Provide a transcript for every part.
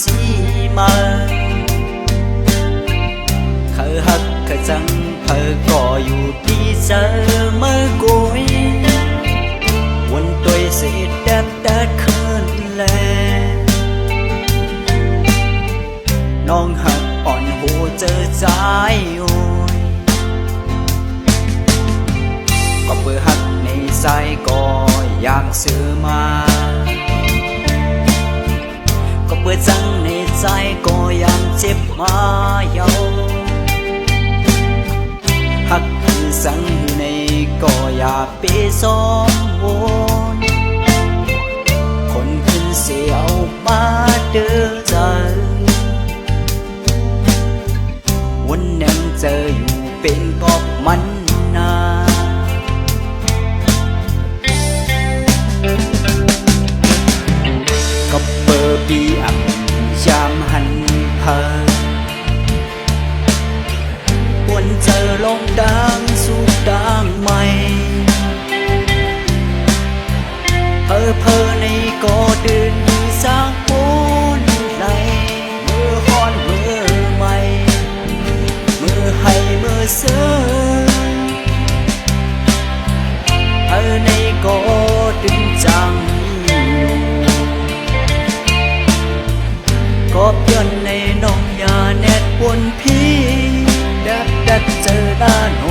สีมาเคยฮักเคยจังเพอก็อยู่ที่เจอเมื่อกุยวันตัวเสียดับดัดขึ้นแลน้องหักอ่อนหูเจอใจโอ้ยก็เพื่อหักในใจก็อยากซื้อมาก็เพื่อจังในใจก็ยังเจ็บมาเยาหักคือสังในก็อยากไปสมวนคนขึ้นเสียวมาเดือใจวันยังเจออยู่เป็นกอบมันนาก็เบอร์ปีอับยามหันเพอวันเจอลงดังสุดดังใหม่เพอในก็เดินสร้างปูนไหลเมื่อฮอนเมื่อใหม่เมื่อให้เมื่อเสือในก็ดึงจังก็เพื่อนในน้องยาแนดบนพี่ดัดเจอด้านโห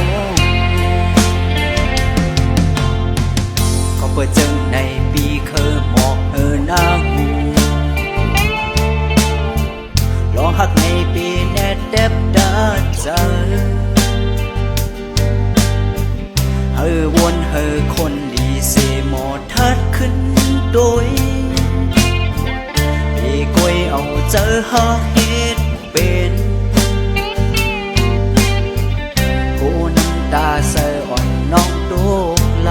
ก็เปิดเจอในปีเคยหมอกหน้าหูลองหักในปีแนดเด็บดัดเจอวนคนดีเสหมอทัดขึ้นโดยปีกวยเอาเจอหักเหตุเป็นผู้น้ำตาเสืออ่อนน้องดูไหล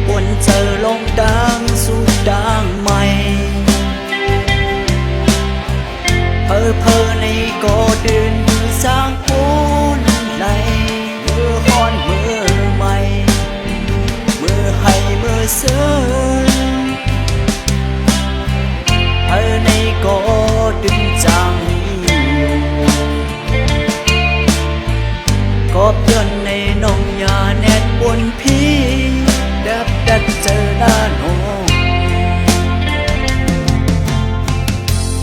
วนเจอลงดังสุดดังใหม่เพอในก็เดินมือสร้างปูนไหลเมื่อฮอนเมื่อใหม่เมื่อให้เมื่อเสือในก็ดึงจังก็เพื่อนในน้องยาแนดบนพี่ดัดเจอด้านโห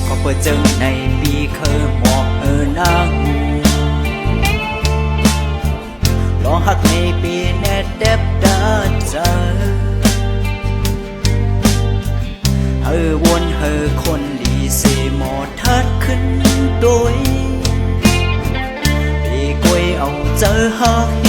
ก็เปิดเจอในปีเคยหมอกหน้าหูลองหักในปีแนดเด็บดัดเจอวนคนดีเสหมอทัดขึ้นโดยปีกวยเอาเจอหัก